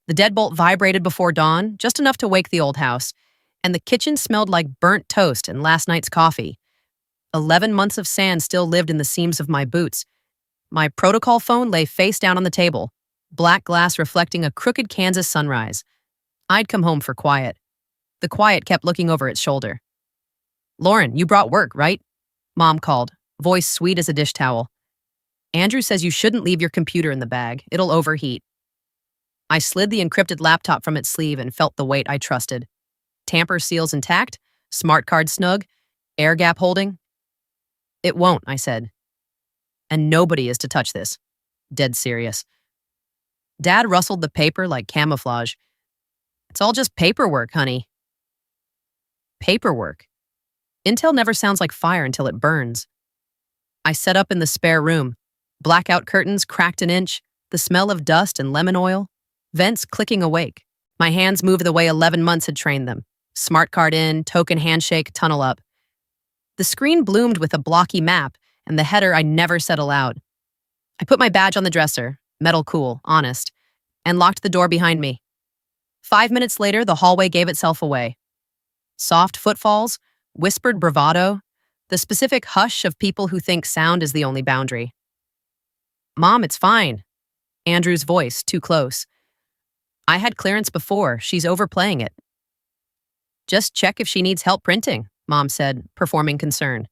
The deadbolt vibrated before dawn, just enough to wake the old house, and the kitchen smelled like burnt toast and last night's coffee. 11 months of sand still lived in the seams of my boots. My protocol phone lay face down on the table, black glass reflecting a crooked Kansas sunrise. I'd come home for quiet. The quiet kept looking over its shoulder. "Lauren, you brought work, right?" Mom called, voice sweet as a dish towel. "Andrew says you shouldn't leave your computer in the bag. It'll overheat." I slid the encrypted laptop from its sleeve and felt the weight I trusted. Tamper seals intact, smart card snug, air gap holding. "It won't," I said. "And nobody is to touch this." Dead serious. Dad rustled the paper like camouflage. "It's all just paperwork, honey." Paperwork. Intel never sounds like fire until it burns. I set up in the spare room. Blackout curtains cracked an inch, the smell of dust and lemon oil, vents clicking awake. My hands moved the way 11 months had trained them. Smart card in, token handshake, tunnel up. The screen bloomed with a blocky map and the header I never said aloud. I put my badge on the dresser, metal cool, honest, and locked the door behind me. 5 minutes later, the hallway gave itself away. Soft footfalls, whispered bravado, the specific hush of people who think sound is the only boundary. "Mom, it's fine." Andrew's voice, too close. "I had clearance before. She's overplaying it." "Just check if she needs help printing," Mom said, performing concern.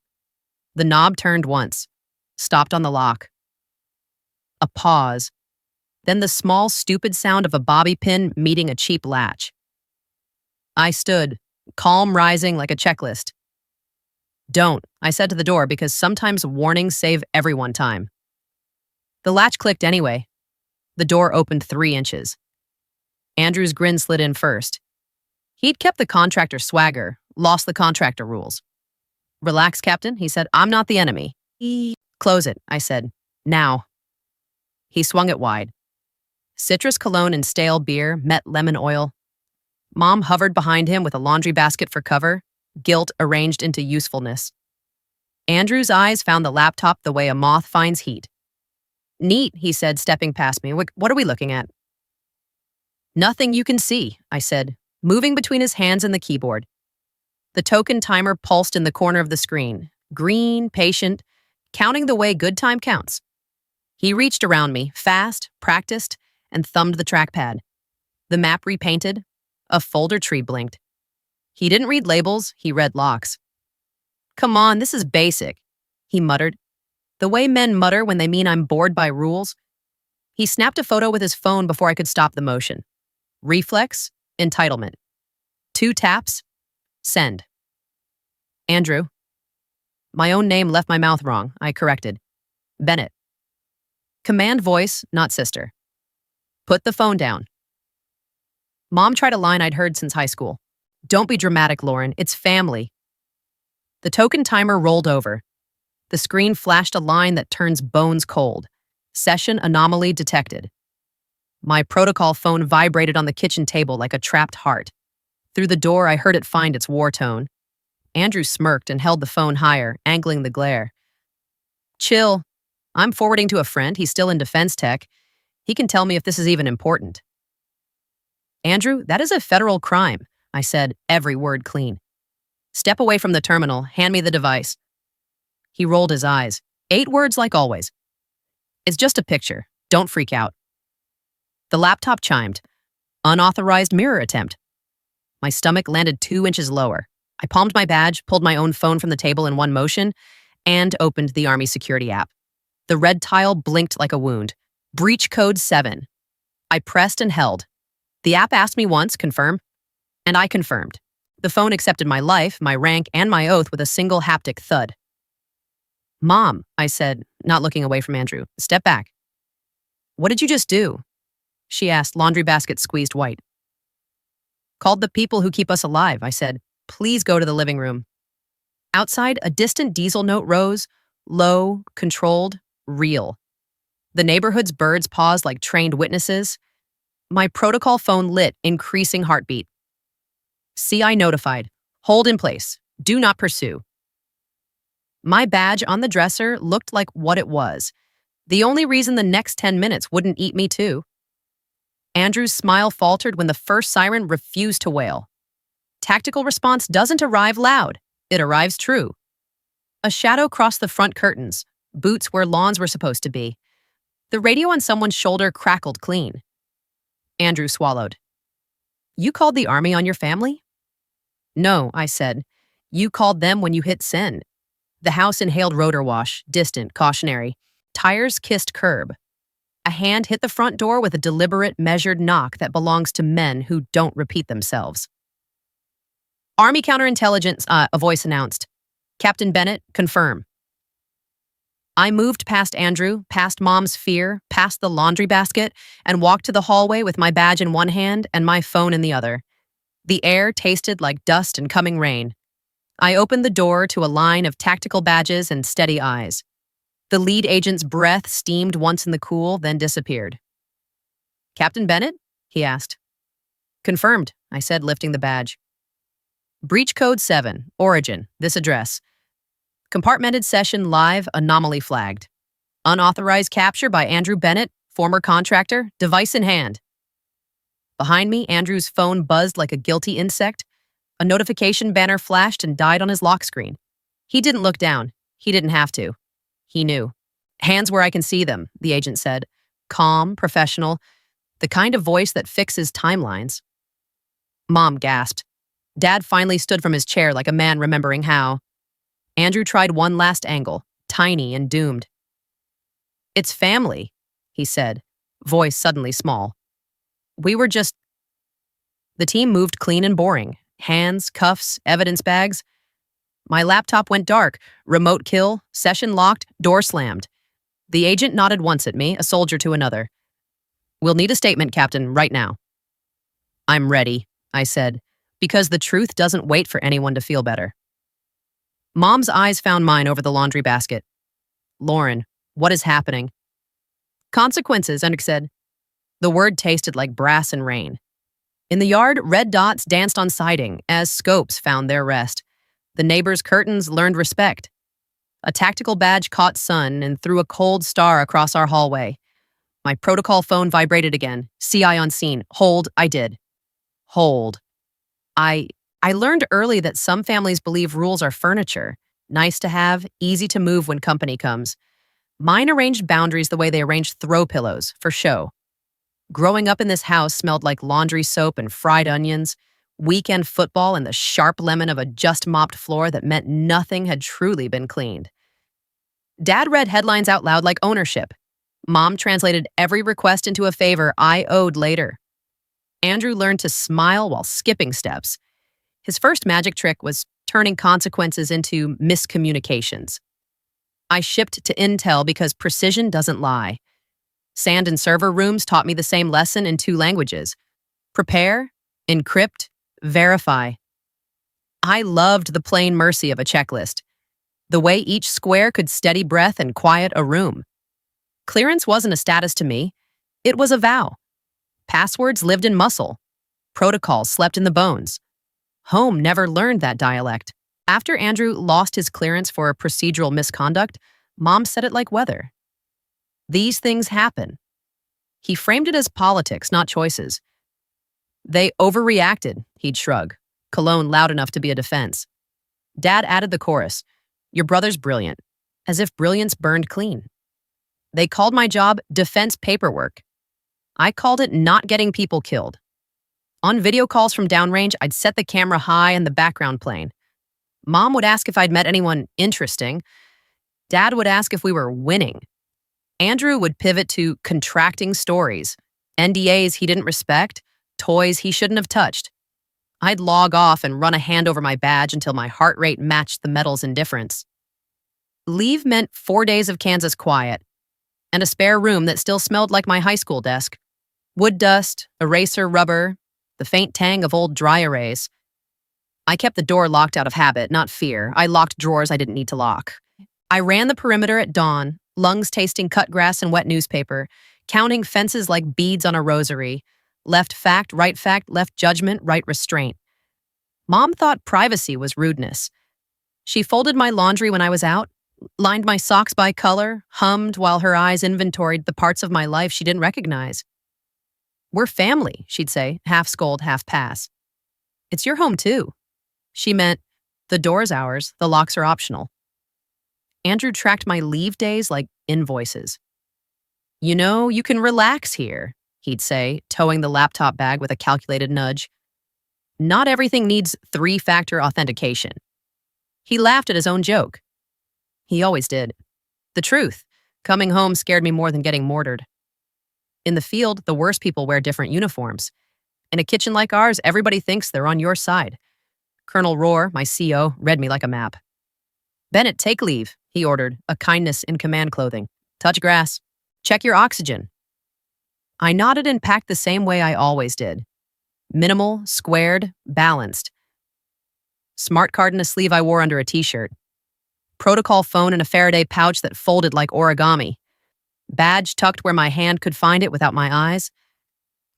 The knob turned once, stopped on the lock. A pause. Then the small, stupid sound of a bobby pin meeting a cheap latch. I stood, calm rising like a checklist. "Don't," I said to the door because sometimes warnings save everyone time. The latch clicked anyway. The door opened 3 inches. Andrew's grin slid in first. He'd kept the contractor swagger, lost the contractor rules. "Relax, Captain," he said. "I'm not the enemy." "Close it," I said. "Now." He swung it wide. Citrus cologne and stale beer met lemon oil. Mom hovered behind him with a laundry basket for cover, guilt arranged into usefulness. Andrew's eyes found the laptop the way a moth finds heat. "Neat," he said, stepping past me. "What are we looking at?" "Nothing you can see," I said, moving between his hands and the keyboard. The token timer pulsed in the corner of the screen, green, patient, counting the way good time counts. He reached around me, fast, practiced, and thumbed the trackpad. The map repainted. A folder tree blinked. He didn't read labels, he read locks. "Come on, this is basic," he muttered. The way men mutter when they mean I'm bored by rules. He snapped a photo with his phone before I could stop the motion. Reflex, entitlement. 2 taps, send. "Andrew." My own name left my mouth wrong, I corrected. "Bennett." Command voice, not sister. "Put the phone down." Mom tried a line I'd heard since high school. "Don't be dramatic, Lauren. It's family." The token timer rolled over. The screen flashed a line that turns bones cold. Session anomaly detected. My protocol phone vibrated on the kitchen table like a trapped heart. Through the door, I heard it find its war tone. Andrew smirked and held the phone higher, angling the glare. "Chill. I'm forwarding to a friend. He's still in defense tech. He can tell me if this is even important." "Andrew, that is a federal crime," I said, every word clean. "Step away from the terminal. Hand me the device." He rolled his eyes. 8 words like always. "It's just a picture. Don't freak out." The laptop chimed. Unauthorized mirror attempt. My stomach landed 2 inches lower. I palmed my badge, pulled my own phone from the table in one motion, and opened the Army security app. The red tile blinked like a wound. Breach code 7. I pressed and held. The app asked me once, confirm, and I confirmed. The phone accepted my life, my rank, and my oath with a single haptic thud. "Mom," I said, not looking away from Andrew. "Step back." "What did you just do?" she asked, laundry basket squeezed white. "Called the people who keep us alive," I said. "Please go to the living room." Outside, a distant diesel note rose, low, controlled, real. The neighborhood's birds paused like trained witnesses. My protocol phone lit, increasing heartbeat. CI notified. Hold in place. Do not pursue. My badge on the dresser looked like what it was. The only reason the next 10 minutes wouldn't eat me too. Andrew's smile faltered when the first siren refused to wail. Tactical response doesn't arrive loud. It arrives true. A shadow crossed the front curtains, boots where lawns were supposed to be. The radio on someone's shoulder crackled clean. Andrew swallowed. You called the army on your family? No, I said. You called them when you hit send. The house inhaled rotor wash, distant, cautionary. Tires kissed curb. A hand hit the front door with a deliberate, measured knock that belongs to men who don't repeat themselves. Army counterintelligence, a voice announced. Captain Bennett, confirm. I moved past Andrew, past Mom's fear, past the laundry basket, and walked to the hallway with my badge in one hand and my phone in the other. The air tasted like dust and coming rain. I opened the door to a line of tactical badges and steady eyes. The lead agent's breath steamed once in the cool, then disappeared. Captain Bennett? He asked. Confirmed, I said, lifting the badge. Breach code 7, origin, this address. Compartmented session live, anomaly flagged. Unauthorized capture by Andrew Bennett, former contractor, device in hand. Behind me, Andrew's phone buzzed like a guilty insect. A notification banner flashed and died on his lock screen. He didn't look down. He didn't have to. He knew. Hands where I can see them, the agent said. Calm, professional, the kind of voice that fixes timelines. Mom gasped. Dad finally stood from his chair like a man remembering how. Andrew tried one last angle, tiny and doomed. It's family, he said, voice suddenly small. We were just... The team moved clean and boring. Hands, cuffs, evidence bags. My laptop went dark. Remote kill, session locked, door slammed. The agent nodded once at me, a soldier to another. We'll need a statement, Captain, right now. I'm ready, I said, because the truth doesn't wait for anyone to feel better. Mom's eyes found mine over the laundry basket. Lauren, what is happening? Consequences, Hendrik said. The word tasted like brass and rain. In the yard, red dots danced on siding as scopes found their rest. The neighbors' curtains learned respect. A tactical badge caught sun and threw a cold star across our hallway. My protocol phone vibrated again. CI on scene. Hold, I did. Hold. I learned early that some families believe rules are furniture. Nice to have, easy to move when company comes. Mine arranged boundaries the way they arranged throw pillows, for show. Growing up in this house smelled like laundry soap and fried onions, weekend football and the sharp lemon of a just-mopped floor that meant nothing had truly been cleaned. Dad read headlines out loud like ownership. Mom translated every request into a favor I owed later. Andrew learned to smile while skipping steps. His first magic trick was turning consequences into miscommunications. I shipped to Intel because precision doesn't lie. Sand and server rooms taught me the same lesson in 2 languages. Prepare, encrypt, verify. I loved the plain mercy of a checklist. The way each square could steady breath and quiet a room. Clearance wasn't a status to me. It was a vow. Passwords lived in muscle. Protocols slept in the bones. Home never learned that dialect. After Andrew lost his clearance for a procedural misconduct, Mom said it like weather. These things happen. He framed it as politics, not choices. They overreacted, he'd shrug, cologne loud enough to be a defense. Dad added the chorus, your brother's brilliant, as if brilliance burned clean. They called my job defense paperwork. I called it not getting people killed. On video calls from downrange, I'd set the camera high and the background playing. Mom would ask if I'd met anyone interesting. Dad would ask if we were winning. Andrew would pivot to contracting stories, NDAs he didn't respect, toys he shouldn't have touched. I'd log off and run a hand over my badge until my heart rate matched the metal's indifference. Leave meant 4 days of Kansas quiet, and a spare room that still smelled like my high school desk. Wood dust, eraser rubber, the faint tang of old dry erase. I kept the door locked out of habit, not fear. I locked drawers I didn't need to lock. I ran the perimeter at dawn, lungs tasting cut grass and wet newspaper, counting fences like beads on a rosary. Left fact, left judgment, right restraint. Mom thought privacy was rudeness. She folded my laundry when I was out, lined my socks by color, hummed while her eyes inventoried the parts of my life she didn't recognize. We're family, she'd say, half scold, half pass. It's your home, too. She meant, the door's ours, the locks are optional. Andrew tracked my leave days like invoices. You know, you can relax here, he'd say, towing the laptop bag with a calculated nudge. Not everything needs 3-factor authentication. He laughed at his own joke. He always did. The truth, coming home scared me more than getting mortared. In the field, the worst people wear different uniforms. In a kitchen like ours, everybody thinks they're on your side. Colonel Rohr, my CO, read me like a map. Bennett, take leave, he ordered, a kindness in command clothing. Touch grass. Check your oxygen. I nodded and packed the same way I always did. Minimal, squared, balanced. Smart card in a sleeve I wore under a t-shirt. Protocol phone in a Faraday pouch that folded like origami. Badge tucked where my hand could find it without my eyes.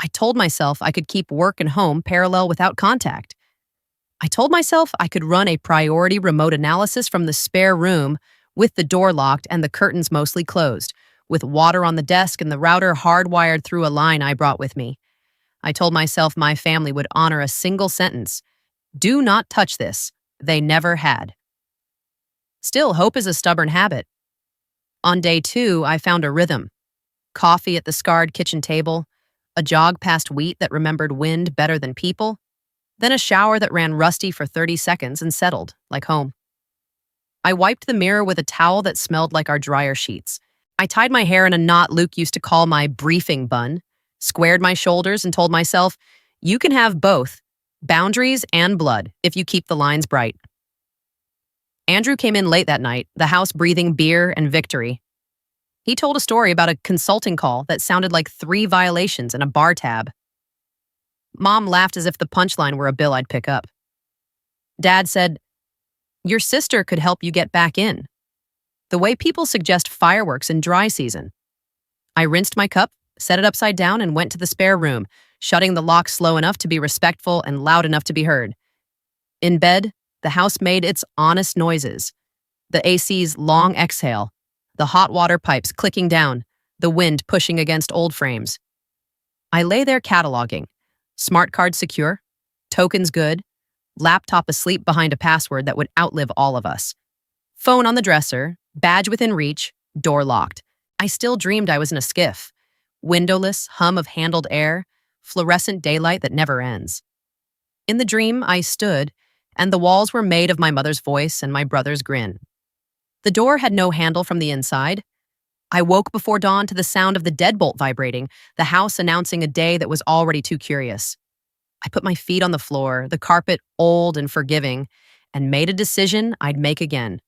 I told myself I could keep work and home parallel without contact. I told myself I could run a priority remote analysis from the spare room with the door locked and the curtains mostly closed, with water on the desk and the router hardwired through a line I brought with me. I told myself my family would honor a single sentence. Do not touch this. They never had. Still, hope is a stubborn habit. On day 2, I found a rhythm. Coffee at the scarred kitchen table, a jog past wheat that remembered wind better than people, then a shower that ran rusty for 30 seconds and settled, like home. I wiped the mirror with a towel that smelled like our dryer sheets. I tied my hair in a knot Luke used to call my briefing bun, squared my shoulders and told myself, you can have both, boundaries and blood, if you keep the lines bright. Andrew came in late that night, the house breathing beer and victory. He told a story about a consulting call that sounded like 3 violations and a bar tab. Mom laughed as if the punchline were a bill I'd pick up. Dad said, your sister could help you get back in. The way people suggest fireworks in dry season. I rinsed my cup, set it upside down, and went to the spare room, shutting the lock slow enough to be respectful and loud enough to be heard. In bed, the house made its honest noises. The AC's long exhale, the hot water pipes clicking down, the wind pushing against old frames. I lay there cataloging. Smart card secure, tokens good, laptop asleep behind a password that would outlive all of us. Phone on the dresser, badge within reach, door locked. I still dreamed I was in a skiff. Windowless, hum of handled air, fluorescent daylight that never ends. In the dream, I stood, and the walls were made of my mother's voice and my brother's grin. The door had no handle from the inside. I woke before dawn to the sound of the deadbolt vibrating, the house announcing a day that was already too curious. I put my feet on the floor, the carpet old and forgiving, and made a decision I'd make again.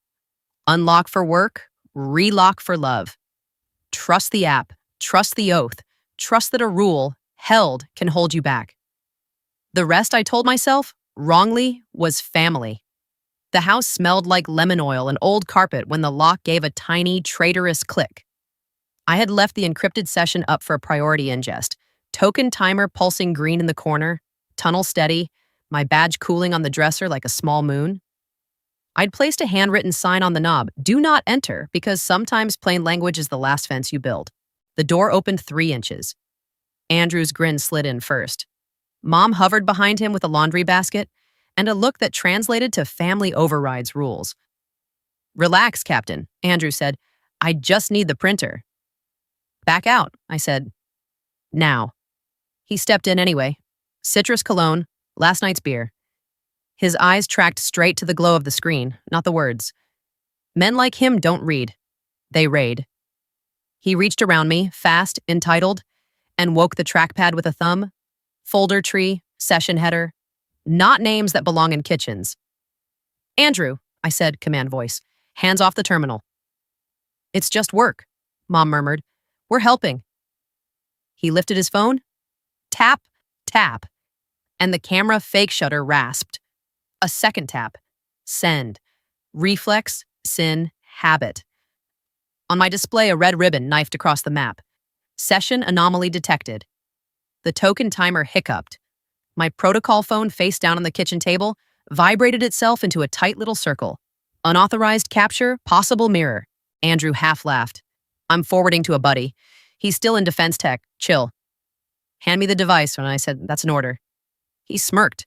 Unlock for work, relock for love. Trust the app, trust the oath, trust that a rule, held, can hold you back. The rest, I told myself, wrongly, was family. The house smelled like lemon oil and old carpet when the lock gave a tiny, traitorous click. I had left the encrypted session up for a priority ingest. Token timer pulsing green in the corner, tunnel steady, my badge cooling on the dresser like a small moon. I'd placed a handwritten sign on the knob, do not enter, because sometimes plain language is the last fence you build. The door opened 3 inches. Andrew's grin slid in first. Mom hovered behind him with a laundry basket and a look that translated to family overrides rules. Relax, Captain, Andrew said. I just need the printer. Back out, I said. Now. He stepped in anyway. Citrus cologne, last night's beer. His eyes tracked straight to the glow of the screen, not the words. Men like him don't read. They raid. He reached around me, fast, entitled, and woke the trackpad with a thumb. Folder tree, session header. Not names that belong in kitchens. Andrew, I said, command voice. Hands off the terminal. It's just work, Mom murmured. We're helping. He lifted his phone. Tap, tap. And the camera fake shutter rasped. A second tap. Send. Reflex, sin, habit. On my display, a red ribbon knifed across the map. Session anomaly detected. The token timer hiccuped. My protocol phone face down on the kitchen table vibrated itself into a tight little circle. Unauthorized capture, possible mirror. Andrew half laughed. I'm forwarding to a buddy. He's still in defense tech. Chill. Hand me the device. And I said, that's an order. He smirked.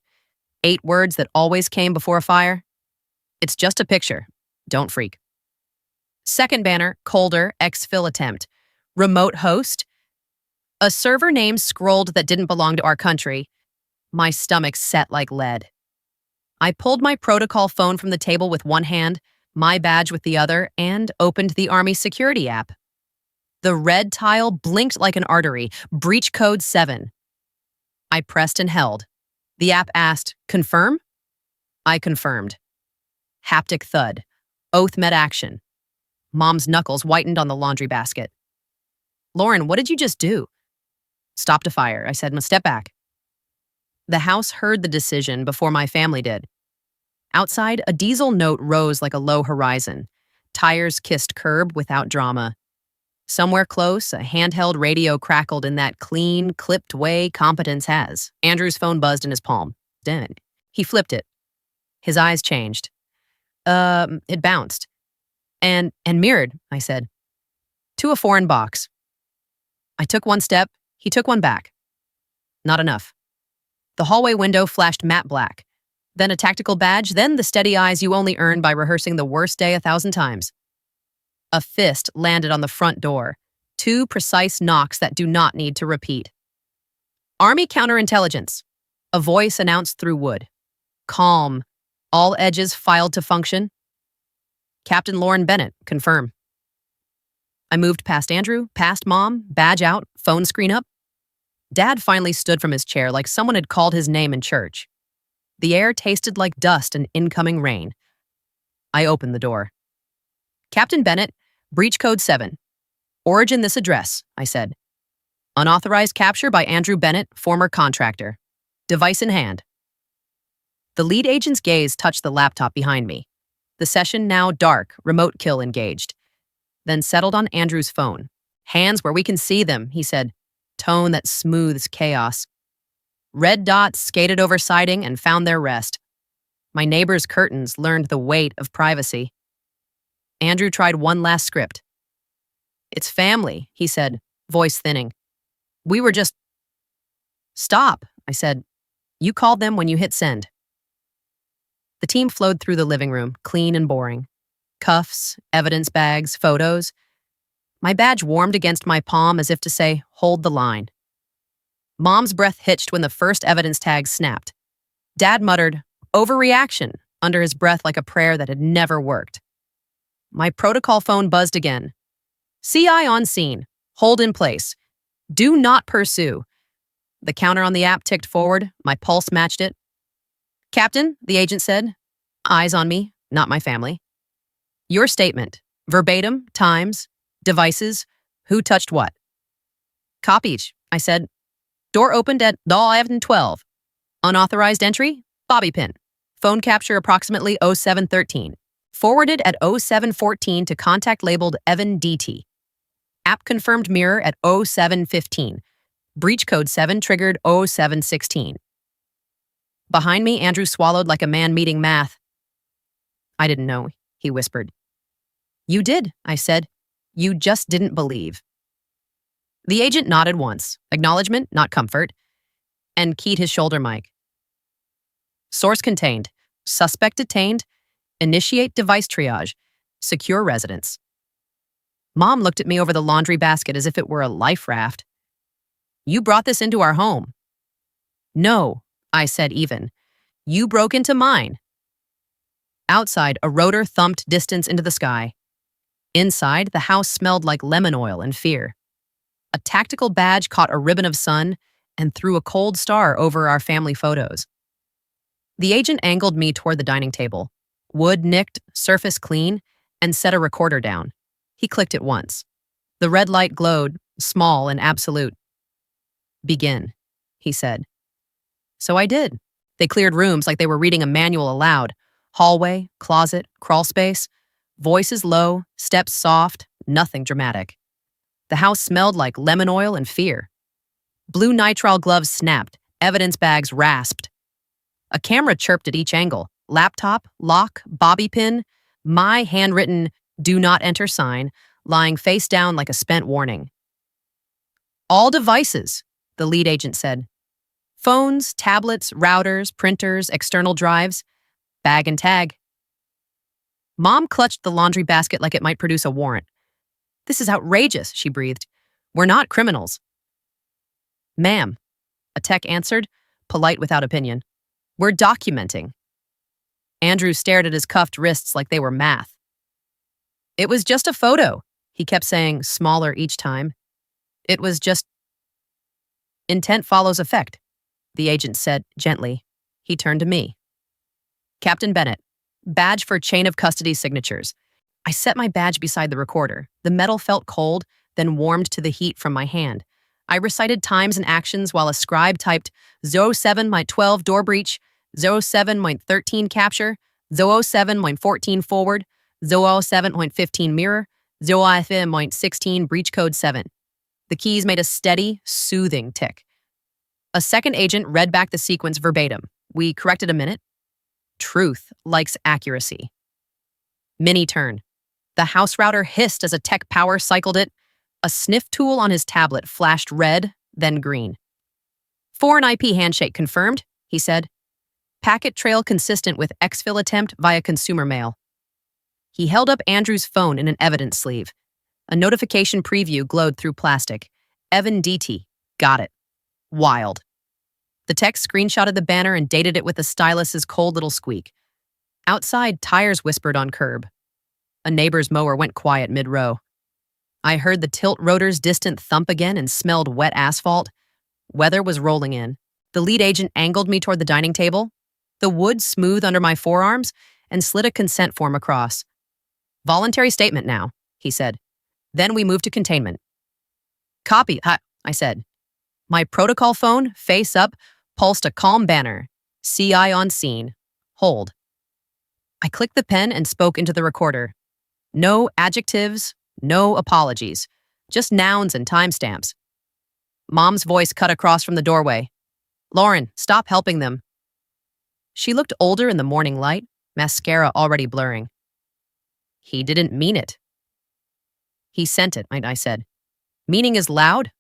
8 words that always came before a fire. It's just a picture. Don't freak. Second banner, colder, exfil attempt. Remote host. A server name scrolled that didn't belong to our country. My stomach set like lead. I pulled my protocol phone from the table with one hand, my badge with the other, and opened the Army security app. The red tile blinked like an artery. Breach code 7. I pressed and held. The app asked, confirm? I confirmed. Haptic thud. Oath met action. Mom's knuckles whitened on the laundry basket. Lauren, what did you just do? Stopped a fire. I said, step back. The house heard the decision before my family did. Outside, a diesel note rose like a low horizon. Tires kissed curb without drama. Somewhere close, a handheld radio crackled in that clean, clipped way competence has. Andrew's phone buzzed in his palm. Then he flipped it. His eyes changed. It bounced. And mirrored, I said. To a foreign box. I took one step, he took one back. Not enough. The hallway window flashed matte black. Then a tactical badge, then the steady eyes you only earn by rehearsing the worst day 1,000 times. A fist landed on the front door. 2 precise knocks that do not need to repeat. Army counterintelligence. A voice announced through wood. Calm. All edges filed to function. Captain Lauren Bennett, confirm. I moved past Andrew, past Mom, badge out, phone screen up. Dad finally stood from his chair like someone had called his name in church. The air tasted like dust and incoming rain. I opened the door. Captain Bennett, breach code 7. Origin this address, I said. Unauthorized capture by Andrew Bennett, former contractor. Device in hand. The lead agent's gaze touched the laptop behind me. The session now dark, remote kill engaged. Then settled on Andrew's phone. Hands where we can see them, he said. Tone that smooths chaos. Red dots skated over siding and found their rest. My neighbor's curtains learned the weight of privacy. Andrew tried one last script. It's family, he said, voice thinning. We were just... Stop, I said. You called them when you hit send. The team flowed through the living room, clean and boring. Cuffs, evidence bags, photos. My badge warmed against my palm as if to say, hold the line. Mom's breath hitched when the first evidence tag snapped. Dad muttered, overreaction, under his breath like a prayer that had never worked. My protocol phone buzzed again. CI on scene. Hold in place. Do not pursue. The counter on the app ticked forward. My pulse matched it. Captain, the agent said. Eyes on me, not my family. Your statement. Verbatim, times, devices, who touched what? Copied, I said. Door opened at 12. Unauthorized entry, bobby pin. Phone capture approximately 0713. Forwarded at 0714 to contact labeled Evan DT. App confirmed mirror at 0715. Breach code 7 triggered 0716. Behind me, Andrew swallowed like a man meeting math. I didn't know, he whispered. You did, I said. You just didn't believe. The agent nodded once, acknowledgement, not comfort, and keyed his shoulder mic. Source contained, suspect detained, initiate device triage, secure residence. Mom looked at me over the laundry basket as if it were a life raft. You brought this into our home. No, I said even. You broke into mine. Outside, a rotor thumped distance into the sky. Inside, the house smelled like lemon oil and fear. A tactical badge caught a ribbon of sun and threw a cold star over our family photos. The agent angled me toward the dining table. Wood nicked, surface clean, and set a recorder down. He clicked it once. The red light glowed, small and absolute. Begin, he said. So I did. They cleared rooms like they were reading a manual aloud. Hallway, closet, crawl space. Voices low, steps soft, nothing dramatic. The house smelled like lemon oil and fear. Blue nitrile gloves snapped, evidence bags rasped. A camera chirped at each angle. Laptop, lock, bobby pin, my handwritten "Do not enter" sign lying face down like a spent warning. All devices, the lead agent said. Phones, tablets, routers, printers, external drives, bag and tag. Mom clutched the laundry basket like it might produce a warrant. This is outrageous, she breathed. We're not criminals. Ma'am, a tech answered, polite without opinion. We're documenting. Andrew stared at his cuffed wrists like they were math. It was just a photo, he kept saying, smaller each time. It was just... Intent follows effect, the agent said gently. He turned to me. Captain Bennett, badge for chain of custody signatures. I set my badge beside the recorder. The metal felt cold, then warmed to the heat from my hand. I recited times and actions while a scribe typed 07.12 door breach, 07.13 capture, 07.14 forward, 07.15 mirror, 07.16 breach code 7. The keys made a steady, soothing tick. A second agent read back the sequence verbatim. We corrected a minute. Truth likes accuracy. Mini turn. The house router hissed as a tech power cycled it. A sniff tool on his tablet flashed red, then green. Foreign IP handshake confirmed, he said. Packet trail consistent with exfil attempt via consumer mail. He held up Andrew's phone in an evidence sleeve. A notification preview glowed through plastic. Evan DT. Got it. Wild. The text screenshotted the banner and dated it with the stylus's cold little squeak. Outside, tires whispered on curb. A neighbor's mower went quiet mid-row. I heard the tilt rotor's distant thump again and smelled wet asphalt. Weather was rolling in. The lead agent angled me toward the dining table, the wood smooth under my forearms, and slid a consent form across. Voluntary statement now, he said. Then we moved to containment. Copy, I said. My protocol phone, face up, pulsed a calm banner. CI on scene. Hold. I clicked the pen and spoke into the recorder. No adjectives, no apologies, just nouns and timestamps. Mom's voice cut across from the doorway. Lauren, stop helping them. She looked older in the morning light, mascara already blurring. He didn't mean it. He sent it, I said. Meaning is loud,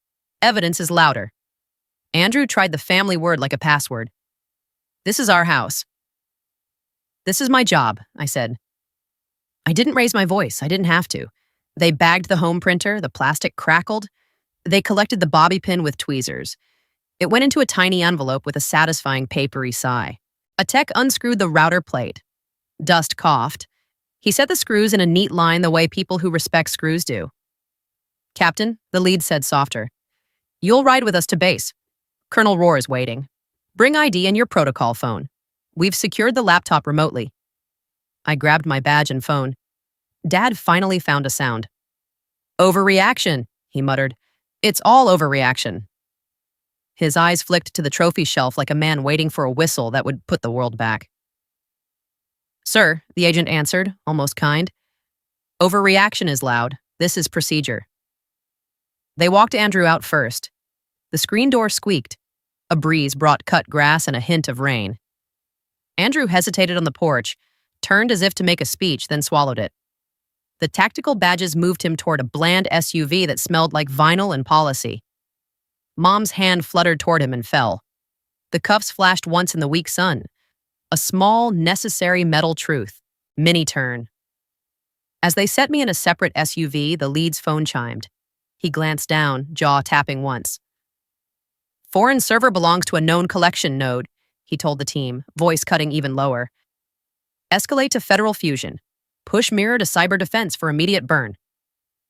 evidence is louder. Andrew tried the family word like a password. This is our house. This is my job, I said. I didn't raise my voice, I didn't have to. They bagged the home printer, the plastic crackled. They collected the bobby pin with tweezers. It went into a tiny envelope with a satisfying papery sigh. A tech unscrewed the router plate. Dust coughed. He set the screws in a neat line the way people who respect screws do. Captain, the lead said softer. You'll ride with us to base. Colonel Rohr is waiting. Bring ID and your protocol phone. We've secured the laptop remotely. I grabbed my badge and phone. Dad finally found a sound. Overreaction, he muttered. It's all overreaction. His eyes flicked to the trophy shelf like a man waiting for a whistle that would put the world back. Sir, the agent answered, almost kind. Overreaction is loud. This is procedure. They walked Andrew out first. The screen door squeaked. A breeze brought cut grass and a hint of rain. Andrew hesitated on the porch, turned as if to make a speech, then swallowed it. The tactical badges moved him toward a bland SUV that smelled like vinyl and policy. Mom's hand fluttered toward him and fell. The cuffs flashed once in the weak sun. A small, necessary metal truth. Mini turn. As they set me in a separate SUV, the lead's phone chimed. He glanced down, jaw tapping once. Foreign server belongs to a known collection node, he told the team, voice cutting even lower. Escalate to Federal Fusion. Push mirror to cyber defense for immediate burn.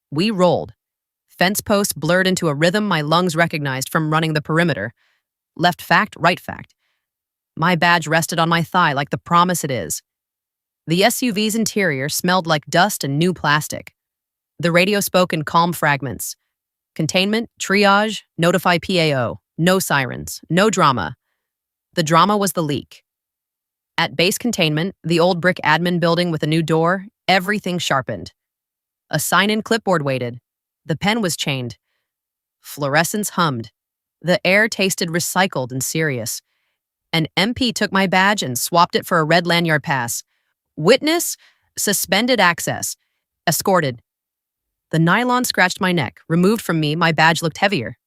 We rolled. Fence posts blurred into a rhythm my lungs recognized from running the perimeter. Left fact, right fact. My badge rested on my thigh like the promise it is. The SUV's interior smelled like dust and new plastic. The radio spoke in calm fragments. Containment, triage, notify PAO. No sirens, no drama. The drama was the leak. At base containment, the old brick admin building with a new door, everything sharpened. A sign-in clipboard waited. The pen was chained. Fluorescence hummed. The air tasted recycled and serious. An MP took my badge and swapped it for a red lanyard pass. Witness, suspended access. Escorted. The nylon scratched my neck. Removed from me, my badge looked heavier.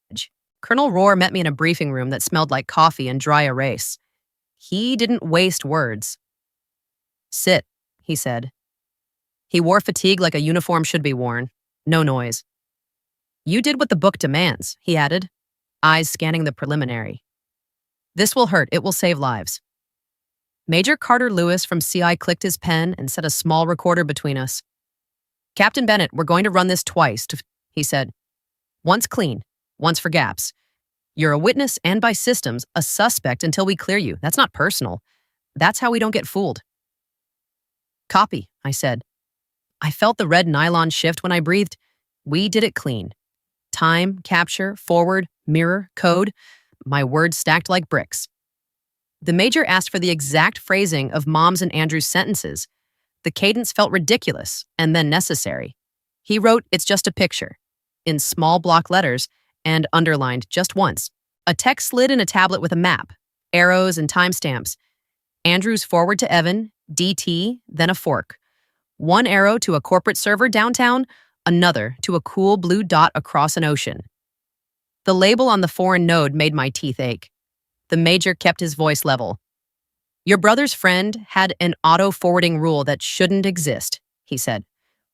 Colonel Rohr met me in a briefing room that smelled like coffee and dry erase. He didn't waste words. Sit, he said. He wore fatigue like a uniform should be worn. No noise. You did what the book demands, he added, eyes scanning the preliminary. This will hurt. It will save lives. Major Carter Lewis from CI clicked his pen and set a small recorder between us. Captain Bennett, we're going to run this twice, he said. Once clean, once for gaps. You're a witness and by systems, a suspect until we clear you. That's not personal. That's how we don't get fooled. Copy, I said. I felt the red nylon shift when I breathed. We did it clean. Time, capture, forward, mirror, code. My words stacked like bricks. The major asked for the exact phrasing of Mom's and Andrew's sentences. The cadence felt ridiculous and then necessary. He wrote, "It's just a picture," in small block letters and underlined just once. A text slid in a tablet with a map, arrows and timestamps. Andrew's forward to Evan, DT, then a fork. One arrow to a corporate server downtown, another to a cool blue dot across an ocean. The label on the foreign node made my teeth ache. The major kept his voice level. Your brother's friend had an auto-forwarding rule that shouldn't exist, he said.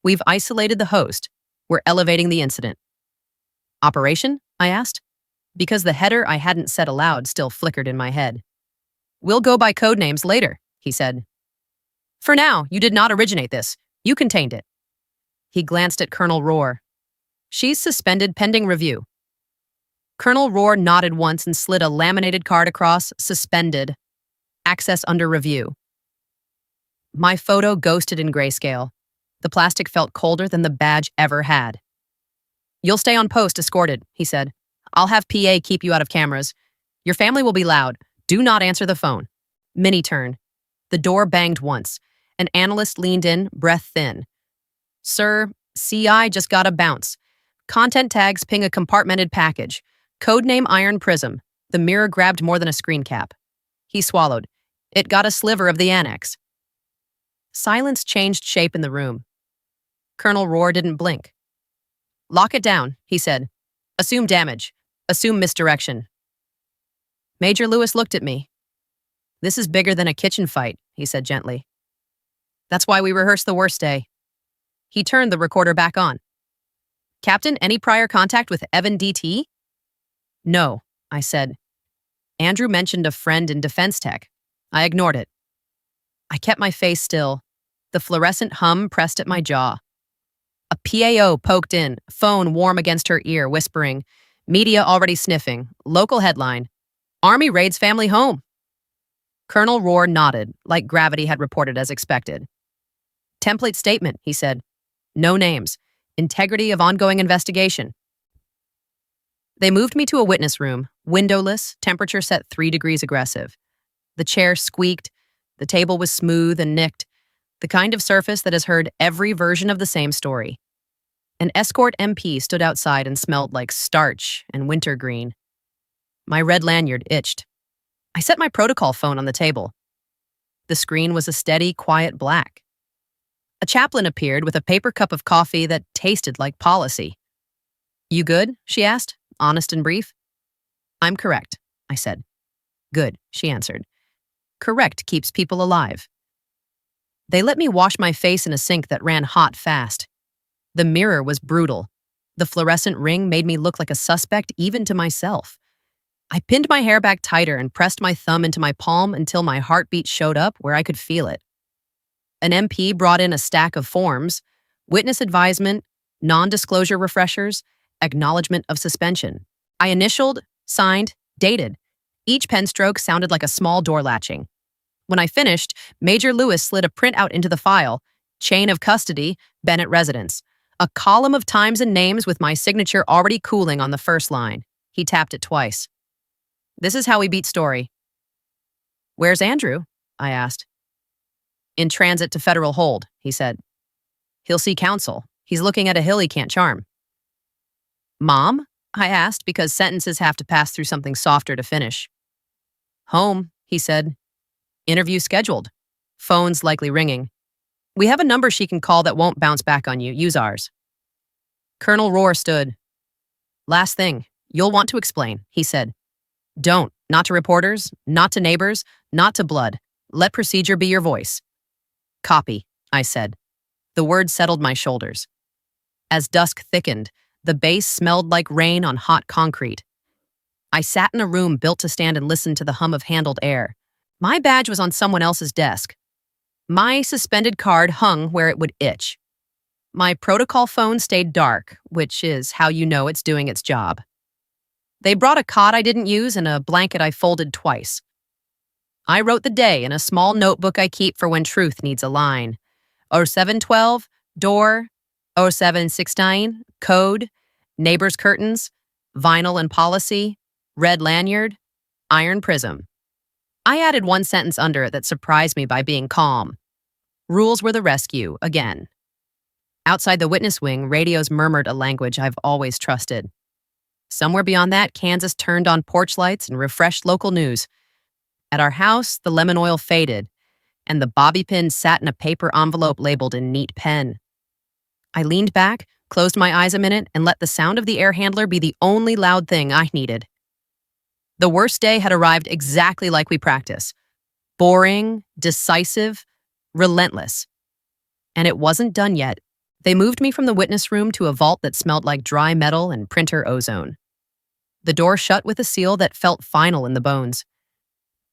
We've isolated the host. We're elevating the incident. Operation? I asked, because the header I hadn't said aloud still flickered in my head. We'll go by code names later, he said. For now, you did not originate this. You contained it. He glanced at Colonel Rohr. She's suspended pending review. Colonel Rohr nodded once and slid a laminated card across, suspended. Access under review. My photo ghosted in grayscale. The plastic felt colder than the badge ever had. You'll stay on post escorted, he said. I'll have PA keep you out of cameras. Your family will be loud. Do not answer the phone. Mini turn. The door banged once. An analyst leaned in, breath thin. Sir, CI just got a bounce. Content tags ping a compartmented package. Codename Iron Prism. The mirror grabbed more than a screen cap. He swallowed. It got a sliver of the annex. Silence changed shape in the room. Colonel Rohr didn't blink. Lock it down, he said. Assume damage. Assume misdirection. Major Lewis looked at me. This is bigger than a kitchen fight, he said gently. That's why we rehearsed the worst day. He turned the recorder back on. Captain, any prior contact with Evan DT? No, I said. Andrew mentioned a friend in defense tech. I ignored it. I kept my face still. The fluorescent hum pressed at my jaw. A PAO poked in, phone warm against her ear, whispering, media already sniffing, local headline, Army raids family home. Colonel Rohr nodded, like gravity had reported as expected. Template statement, he said. No names. Integrity of ongoing investigation. They moved me to a witness room, windowless, temperature set 3 degrees aggressive. The chair squeaked, the table was smooth and nicked, the kind of surface that has heard every version of the same story. An escort MP stood outside and smelled like starch and wintergreen. My red lanyard itched. I set my protocol phone on the table. The screen was a steady, quiet black. A chaplain appeared with a paper cup of coffee that tasted like policy. You good? She asked, honest and brief. I'm correct, I said. Good, she answered. Correct keeps people alive. They let me wash my face in a sink that ran hot fast. The mirror was brutal. The fluorescent ring made me look like a suspect even to myself. I pinned my hair back tighter and pressed my thumb into my palm until my heartbeat showed up where I could feel it. An MP brought in a stack of forms, witness advisement, non-disclosure refreshers, acknowledgement of suspension. I initialed, signed, dated. Each pen stroke sounded like a small door latching. When I finished, Major Lewis slid a printout into the file, chain of custody, Bennett residence. A column of times and names with my signature already cooling on the first line. He tapped it twice. This is how we beat story. Where's Andrew? I asked. In transit to federal hold, he said. He'll see counsel. He's looking at a hill he can't charm. Mom? I asked because sentences have to pass through something softer to finish. Home, he said. Interview scheduled. Phone's likely ringing. We have a number she can call that won't bounce back on you. Use ours. Colonel Rohr stood. Last thing, You'll want to explain, he said. Don't. Not to reporters, not to neighbors, not to blood. Let procedure be your voice. Copy, I said. The words settled my shoulders. As dusk thickened, the base smelled like rain on hot concrete. I sat in a room built to stand and listen to the hum of handled air. My badge was on someone else's desk. My suspended card hung where it would itch. My protocol phone stayed dark, which is how you know it's doing its job. They brought a cot I didn't use and a blanket I folded twice. I wrote the day in a small notebook I keep for when truth needs a line. 0712, door, 0769, code, neighbor's curtains, vinyl and policy, red lanyard, iron prism. I added one sentence under it that surprised me by being calm. Rules were the rescue, again. Outside the witness wing, radios murmured a language I've always trusted. Somewhere beyond that, Kansas turned on porch lights and refreshed local news. At our house, the lemon oil faded, and the bobby pin sat in a paper envelope labeled in neat pen. I leaned back, closed my eyes a minute, and let the sound of the air handler be the only loud thing I needed. The worst day had arrived exactly like we practice. Boring, decisive, relentless. And it wasn't done yet. They moved me from the witness room to a vault that smelled like dry metal and printer ozone. The door shut with a seal that felt final in the bones.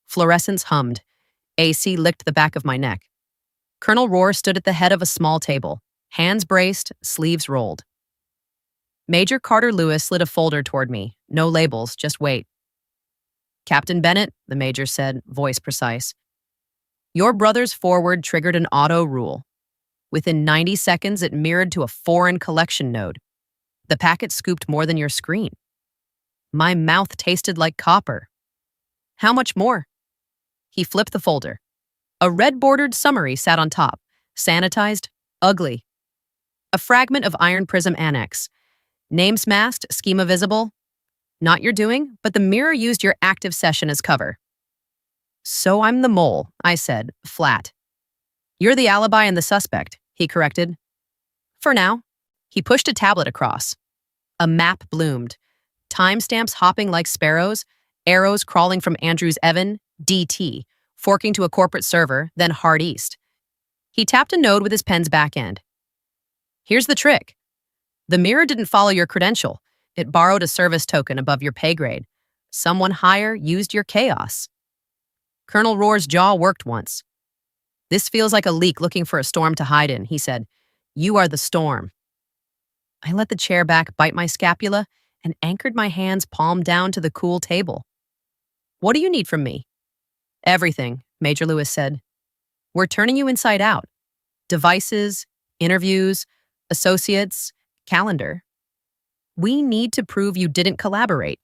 Fluorescence hummed. AC licked the back of my neck. Colonel Rohr stood at the head of a small table, hands braced, sleeves rolled. Major Carter Lewis slid a folder toward me. No labels, just wait. Captain Bennett, the major said, voice precise. Your brother's forward triggered an auto rule. Within 90 seconds, it mirrored to a foreign collection node. The packet scooped more than your screen. My mouth tasted like copper. How much more? He flipped the folder. A red-bordered summary sat on top, sanitized, ugly. A fragment of iron prism annex. Names masked, schema visible. Not your doing, but the mirror used your active session as cover. So I'm the mole, I said, flat. You're the alibi and the suspect, he corrected. For now. He pushed a tablet across. A map bloomed. Timestamps hopping like sparrows, arrows crawling from Andrews Evan, DT, forking to a corporate server, then hard east. He tapped a node with his pen's back end. Here's the trick. The mirror didn't follow your credential. It borrowed a service token above your pay grade. Someone higher used your chaos. Colonel Rohr's jaw worked once. This feels like a leak looking for a storm to hide in, he said. You are the storm. I let the chair back bite my scapula and anchored my hands palm down to the cool table. What do you need from me? Everything, Major Lewis said. We're turning you inside out. Devices, interviews, associates, calendar. We need to prove you didn't collaborate,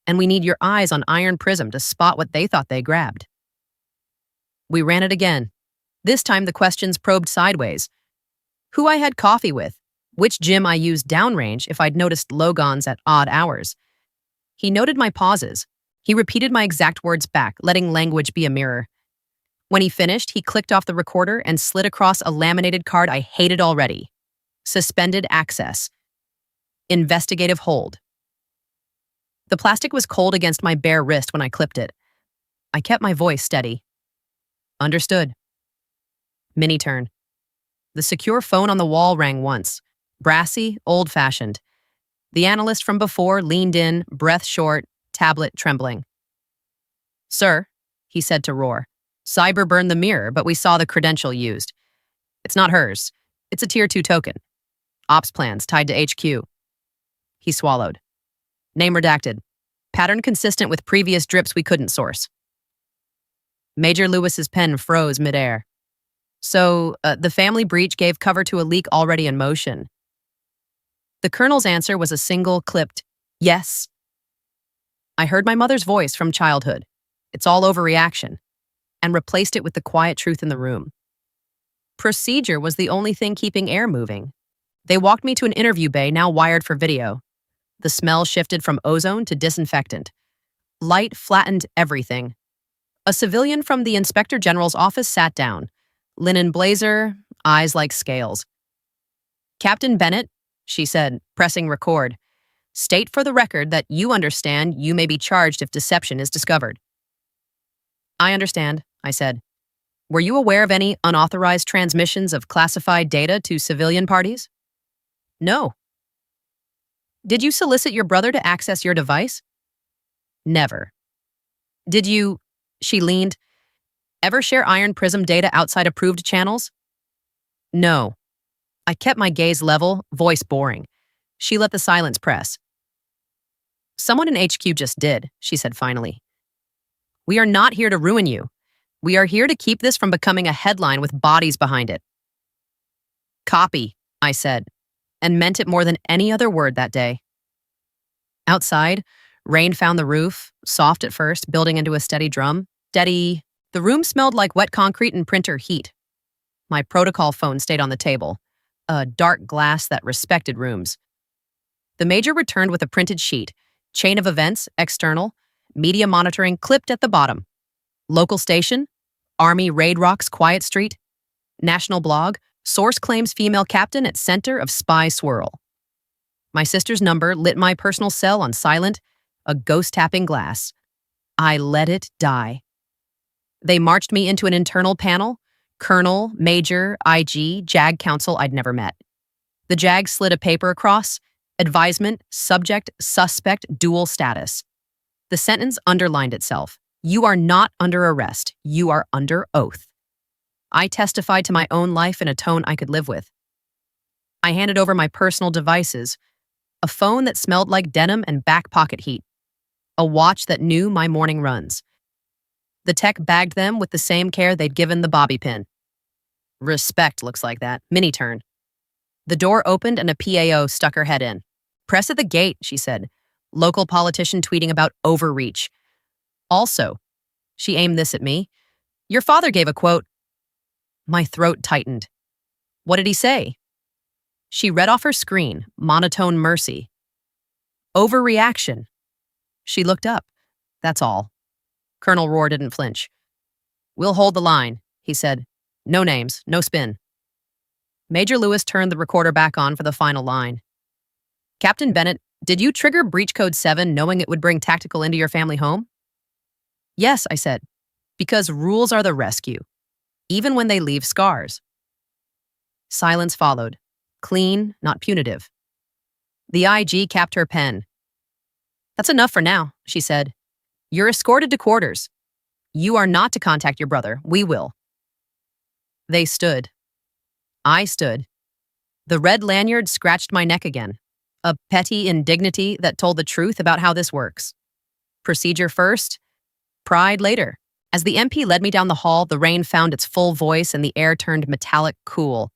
and we need your eyes on Iron Prism to spot what they thought they grabbed. We ran it again. This time the questions probed sideways. Who I had coffee with, which gym I used downrange if I'd noticed logons at odd hours. He noted my pauses. He repeated my exact words back, letting language be a mirror. When he finished, he clicked off the recorder and slid across a laminated card I hated already. Suspended access. Investigative hold. The plastic was cold against my bare wrist when I clipped it. I kept my voice steady. Understood. Mini turn. The secure phone on the wall rang once. Brassy, old-fashioned. The analyst from before leaned in, breath short, tablet trembling. Sir, he said to Rohr, cyber burned the mirror, but we saw the credential used. It's not hers. It's a Tier 2 token. Ops plans tied to HQ. He swallowed. Name redacted. Pattern consistent with previous drips we couldn't source. Major Lewis's pen froze midair. So, the family breach gave cover to a leak already in motion. The colonel's answer was a single, clipped, yes. I heard my mother's voice from childhood. It's all overreaction, and replaced it with the quiet truth in the room. Procedure was the only thing keeping air moving. They walked me to an interview bay now wired for video. The smell shifted from ozone to disinfectant. Light flattened everything. A civilian from the Inspector General's office sat down. Linen blazer, eyes like scales. Captain Bennett, she said, pressing record. State for the record that you understand you may be charged if deception is discovered. I understand, I said. Were you aware of any unauthorized transmissions of classified data to civilian parties? No. Did you solicit your brother to access your device? Never. Did you, she leaned, ever share Iron Prism data outside approved channels? No. I kept my gaze level, voice boring. She let the silence press. Someone in HQ just did, she said finally. We are not here to ruin you. We are here to keep this from becoming a headline with bodies behind it. Copy, I said, and meant it more than any other word that day. Outside, rain found the roof, soft at first, building into a steady drum. Steady. The room smelled like wet concrete and printer heat. My protocol phone stayed on the table, a dark glass that respected rooms. The major returned with a printed sheet, chain of events, external, media monitoring clipped at the bottom. Local station, Army Raid Rocks Quiet Street. National blog, source claims female captain at center of spy swirl. My sister's number lit my personal cell on silent, a ghost-tapping glass. I let it die. They marched me into an internal panel, Colonel, Major, IG, JAG Council I'd never met. The JAG slid a paper across, advisement, subject, suspect, dual status. The sentence underlined itself. You are not under arrest. You are under oath. I testified to my own life in a tone I could live with. I handed over my personal devices, a phone that smelled like denim and back pocket heat, a watch that knew my morning runs. The tech bagged them with the same care they'd given the bobby pin. Respect looks like that. Mini turn. The door opened and a PAO stuck her head in. Press at the gate, she said. Local politician tweeting about overreach. Also, she aimed this at me. Your father gave a quote. My throat tightened. What did he say? She read off her screen, monotone mercy. Overreaction. She looked up. That's all. Colonel Rohr didn't flinch. We'll hold the line, he said. No names, no spin. Major Lewis turned the recorder back on for the final line. Captain Bennett, did you trigger breach code 7 knowing it would bring tactical into your family home? Yes, I said, because rules are the rescue, even when they leave scars. Silence followed, clean, not punitive. The IG capped her pen. That's enough for now, she said. You're escorted to quarters. You are not to contact your brother. We will. They stood. I stood. The red lanyard scratched my neck again, a petty indignity that told the truth about how this works. Procedure first, pride later. As the MP led me down the hall, the rain found its full voice and the air turned metallic cool.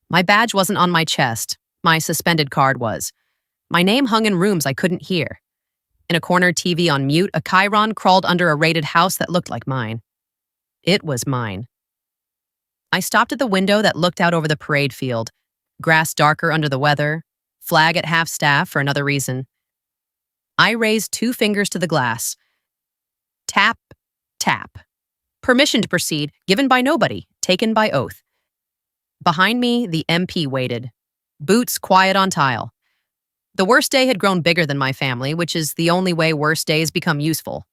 My badge wasn't on my chest. My suspended card was. My name hung in rooms I couldn't hear. In a corner TV on mute, a Chiron crawled under a raided house that looked like mine. It was mine. I stopped at the window that looked out over the parade field, grass darker under the weather, flag at half-staff for another reason. I raised 2 fingers to the glass. Tap, tap. Permission to proceed, given by nobody, taken by oath. Behind me, the MP waited. Boots quiet on tile. The worst day had grown bigger than my family, which is the only way worst days become useful.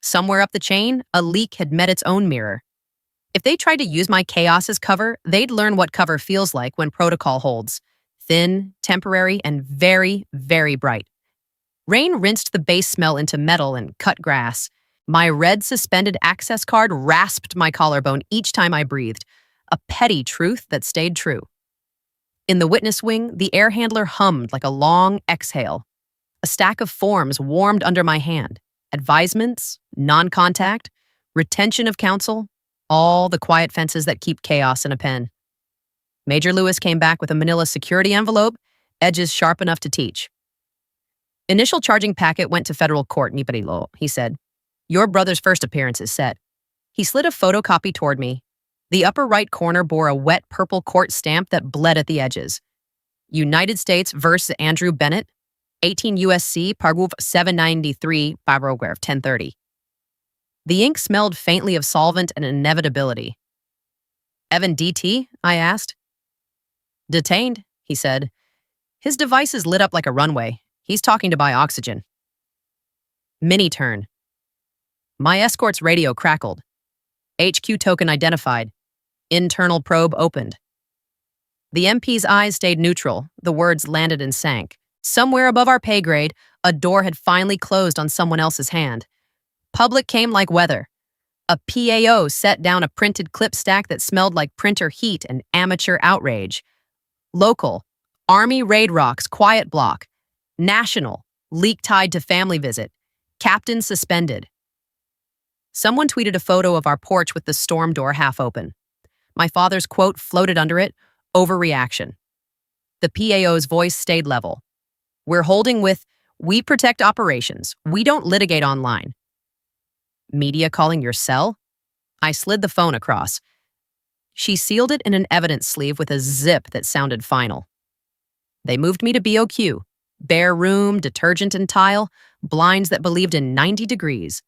Somewhere up the chain, a leak had met its own mirror. If they tried to use my chaos as cover, they'd learn what cover feels like when protocol holds. Thin, temporary, and very, very bright. Rain rinsed the base smell into metal and cut grass. My red suspended access card rasped my collarbone each time I breathed, a petty truth that stayed true. In the witness wing, the air handler hummed like a long exhale. A stack of forms warmed under my hand. Advisements, non-contact, retention of counsel, all the quiet fences that keep chaos in a pen. Major Lewis came back with a manila security envelope, edges sharp enough to teach. Initial charging packet went to federal court, Niparilo, he said. Your brother's first appearance is set. He slid a photocopy toward me. The upper right corner bore a wet purple court stamp that bled at the edges. United States versus Andrew Bennett, 18 USC, paragraph 793, paragraph 1030. The ink smelled faintly of solvent and inevitability. Evan DT? I asked. Detained, he said. His devices lit up like a runway. He's talking to buy oxygen. Mini turn. My escort's radio crackled. HQ token identified. Internal probe opened. The MP's eyes stayed neutral. The words landed and sank. Somewhere above our pay grade, a door had finally closed on someone else's hand. Public came like weather. A PAO set down a printed clip stack that smelled like printer heat and amateur outrage. Local, Army Raid Rocks quiet block. National, leak tied to family visit. Captain suspended. Someone tweeted a photo of our porch with the storm door half open. My father's quote floated under it, overreaction. The PAO's voice stayed level. We're holding with, we protect operations. We don't litigate online. Media calling your cell? I slid the phone across. She sealed it in an evidence sleeve with a zip that sounded final. They moved me to BOQ. Bare room, detergent and tile, blinds that believed in 90 degrees.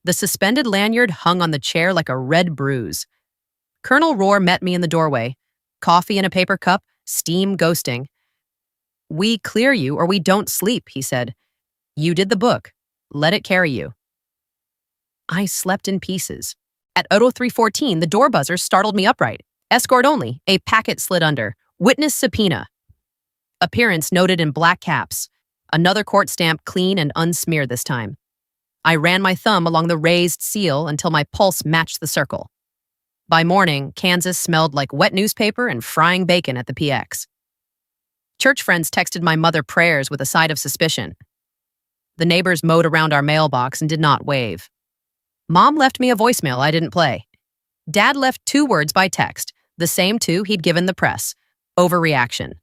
The suspended lanyard hung on the chair like a red bruise. Colonel Rohr met me in the doorway. Coffee in a paper cup, steam ghosting. We clear you or we don't sleep, he said. You did the book. Let it carry you. I slept in pieces. At 03:14, the door buzzer startled me upright. Escort only, a packet slid under. Witness subpoena. Appearance noted in black caps. Another court stamp clean and unsmeared this time. I ran my thumb along the raised seal until my pulse matched the circle. By morning, Kansas smelled like wet newspaper and frying bacon at the PX. Church friends texted my mother prayers with a side of suspicion. The neighbors mowed around our mailbox and did not wave. Mom left me a voicemail I didn't play. Dad left 2 words by text, the same 2 he'd given the press. Overreaction.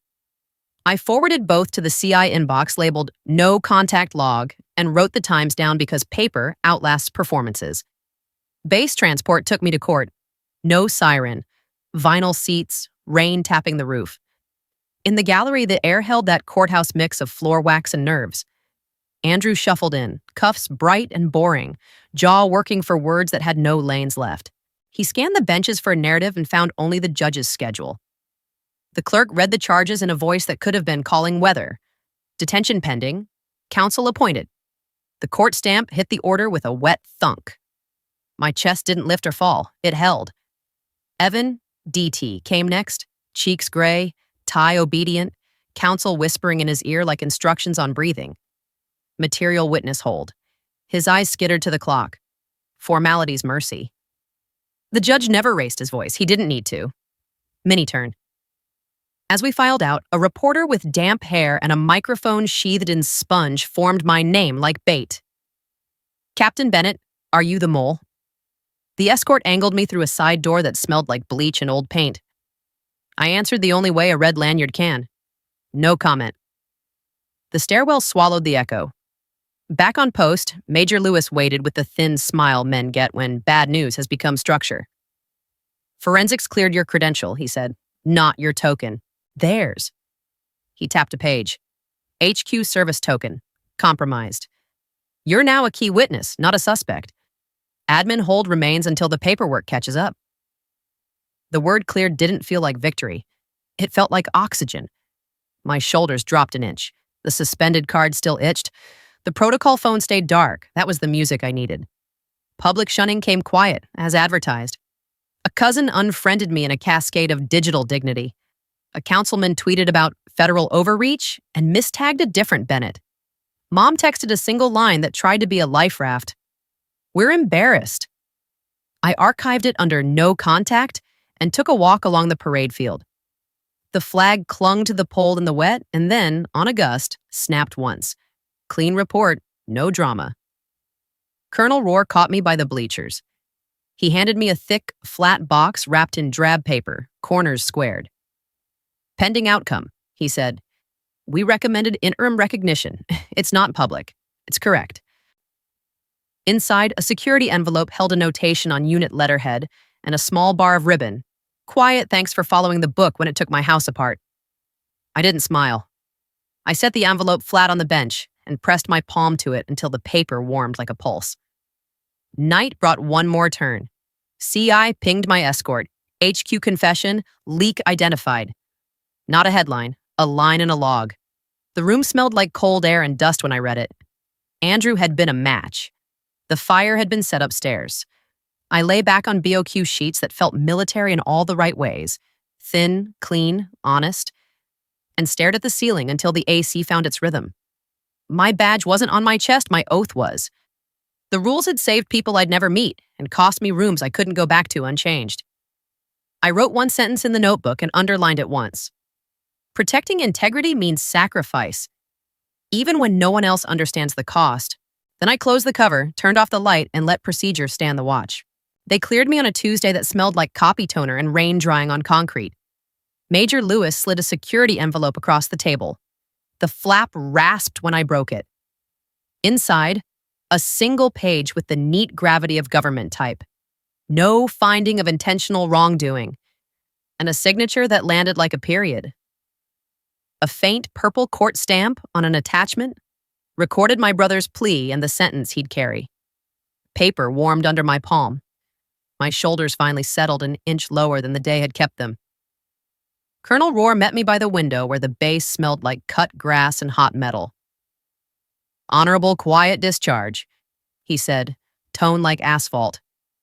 I forwarded both to the CI inbox labeled no contact log and wrote the times down because paper outlasts performances. Base transport took me to court. No siren. Vinyl seats, rain tapping the roof. In the gallery, the air held that courthouse mix of floor wax and nerves. Andrew shuffled in, cuffs bright and boring, jaw working for words that had no lanes left. He scanned the benches for a narrative and found only the judge's schedule. The clerk read the charges in a voice that could have been calling weather. Detention pending. Counsel appointed. The court stamp hit the order with a wet thunk. My chest didn't lift or fall. It held. Evan, DT, came next. Cheeks gray, tie obedient, counsel whispering in his ear like instructions on breathing. Material witness hold. His eyes skittered to the clock. Formality's mercy. The judge never raised his voice. He didn't need to. Mini turn. As we filed out, a reporter with damp hair and a microphone sheathed in sponge formed my name like bait. Captain Bennett, are you the mole? The escort angled me through a side door that smelled like bleach and old paint. I answered the only way a red lanyard can. No comment. The stairwell swallowed the echo. Back on post, Major Lewis waited with the thin smile men get when bad news has become structure. Forensics cleared your credential, he said. Not your token. Theirs. He tapped a page. HQ service token. Compromised. You're now a key witness, not a suspect. Admin hold remains until the paperwork catches up. The word cleared didn't feel like victory. It felt like oxygen. My shoulders dropped an inch. The suspended card still itched. The protocol phone stayed dark. That was the music I needed. Public shunning came quiet, as advertised. A cousin unfriended me in a cascade of digital dignity. A councilman tweeted about federal overreach and mistagged a different Bennett. Mom texted a single line that tried to be a life raft. We're embarrassed. I archived it under no contact and took a walk along the parade field. The flag clung to the pole in the wet and then, on a gust, snapped once. Clean report, no drama. Colonel Rohr caught me by the bleachers. He handed me a thick, flat box wrapped in drab paper, corners squared. Pending outcome, he said. We recommended interim recognition. It's not public. It's correct. Inside, a security envelope held a notation on unit letterhead and a small bar of ribbon. Quiet thanks for following the book when it took my house apart. I didn't smile. I set the envelope flat on the bench and pressed my palm to it until the paper warmed like a pulse. Night brought one more turn. CI pinged my escort. HQ confession, leak identified. Not a headline, a line in a log. The room smelled like cold air and dust when I read it. Andrew had been a match. The fire had been set upstairs. I lay back on BOQ sheets that felt military in all the right ways, thin, clean, honest, and stared at the ceiling until the AC found its rhythm. My badge wasn't on my chest, my oath was. The rules had saved people I'd never meet and cost me rooms I couldn't go back to unchanged. I wrote one sentence in the notebook and underlined it once. Protecting integrity means sacrifice, even when no one else understands the cost. Then I closed the cover, turned off the light, and let procedure stand the watch. They cleared me on a Tuesday that smelled like copy toner and rain drying on concrete. Major Lewis slid a security envelope across the table. The flap rasped when I broke it. Inside, a single page with the neat gravity of government type. No finding of intentional wrongdoing. And a signature that landed like a period. A faint purple court stamp on an attachment recorded my brother's plea and the sentence he'd carry. Paper warmed under my palm. My shoulders finally settled an inch lower than the day had kept them. Colonel Rohr met me by the window where the base smelled like cut grass and hot metal. "Honorable quiet discharge," he said, tone like asphalt.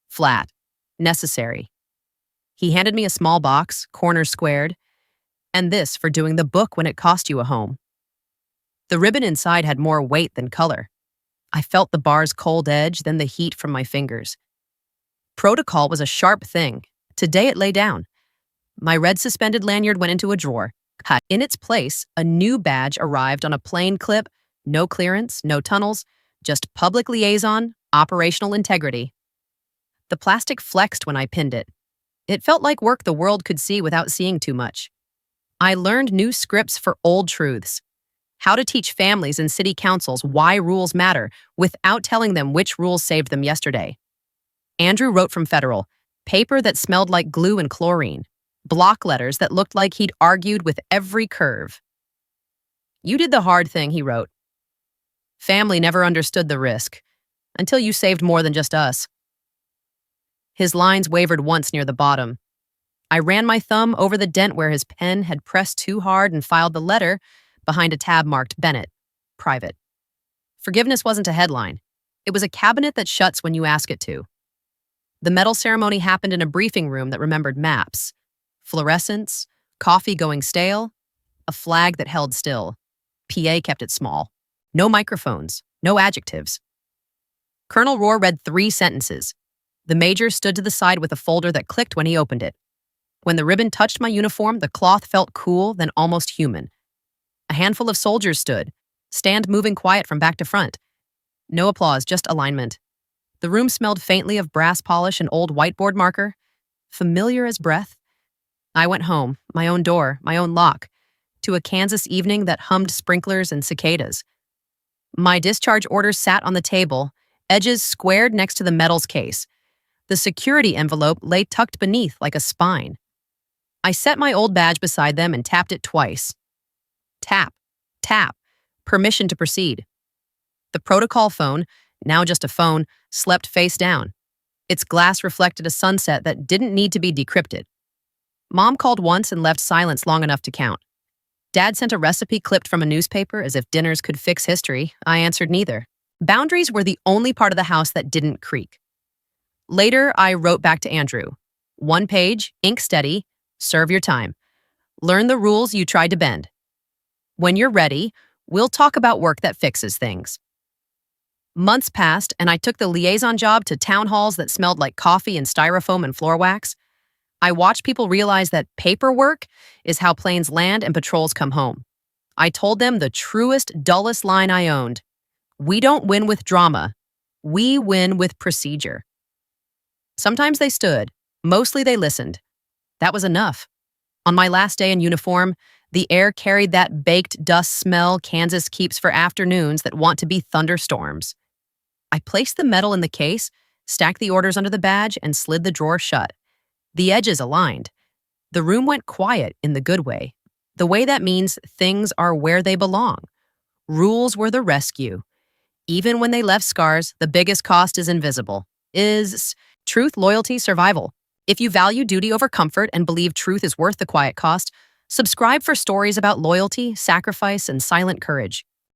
Flat. Necessary. He handed me a small box, corners squared, and this for doing the book when it cost you a home. The ribbon inside had more weight than color. I felt the bar's cold edge, then the heat from my fingers. Protocol was a sharp thing. Today it lay down. My red suspended lanyard went into a drawer. In its place, a new badge arrived on a plain clip, no clearance, no tunnels, just public liaison, operational integrity. The plastic flexed when I pinned it. It felt like work the world could see without seeing too much. I learned new scripts for old truths. How to teach families and city councils why rules matter without telling them which rules saved them yesterday. Andrew wrote from Federal, paper that smelled like glue and chlorine, block letters that looked like he'd argued with every curve. "You did the hard thing," he wrote. "Family never understood the risk, until you saved more than just us." His lines wavered once near the bottom. I ran my thumb over the dent where his pen had pressed too hard and filed the letter behind a tab marked Bennett, private. Forgiveness wasn't a headline. It was a cabinet that shuts when you ask it to. The medal ceremony happened in a briefing room that remembered maps, fluorescents, coffee going stale, a flag that held still. PA kept it small. No microphones, no adjectives. Colonel Rohr read 3 sentences. The major stood to the side with a folder that clicked when he opened it. When the ribbon touched my uniform, the cloth felt cool, then almost human. A handful of soldiers stood, stand moving quiet from back to front. No applause, just alignment. The room smelled faintly of brass polish and old whiteboard marker, familiar as breath. I went home, my own door, my own lock, to a Kansas evening that hummed sprinklers and cicadas. My discharge orders sat on the table, edges squared next to the medals case. The security envelope lay tucked beneath like a spine. I set my old badge beside them and tapped it twice. Tap, tap, permission to proceed. The protocol phone, now just a phone, slept face down. Its glass reflected a sunset that didn't need to be decrypted. Mom called once and left silence long enough to count. Dad sent a recipe clipped from a newspaper as if dinners could fix history. I answered neither. Boundaries were the only part of the house that didn't creak. Later, I wrote back to Andrew. 1 page, ink steady, serve your time. Learn the rules you tried to bend. When you're ready, we'll talk about work that fixes things. Months passed, and I took the liaison job to town halls that smelled like coffee and styrofoam and floor wax. I watched people realize that paperwork is how planes land and patrols come home. I told them the truest, dullest line I owned. We don't win with drama. We win with procedure. Sometimes they stood. Mostly they listened. That was enough. On my last day in uniform, the air carried that baked dust smell Kansas keeps for afternoons that want to be thunderstorms. I placed the medal in the case, stacked the orders under the badge, and slid the drawer shut. The edges aligned. The room went quiet in the good way. The way that means things are where they belong. Rules were the rescue. Even when they left scars, the biggest cost is invisible. Is truth, loyalty, survival. If you value duty over comfort and believe truth is worth the quiet cost, Subscribe for stories about loyalty, sacrifice, and silent courage.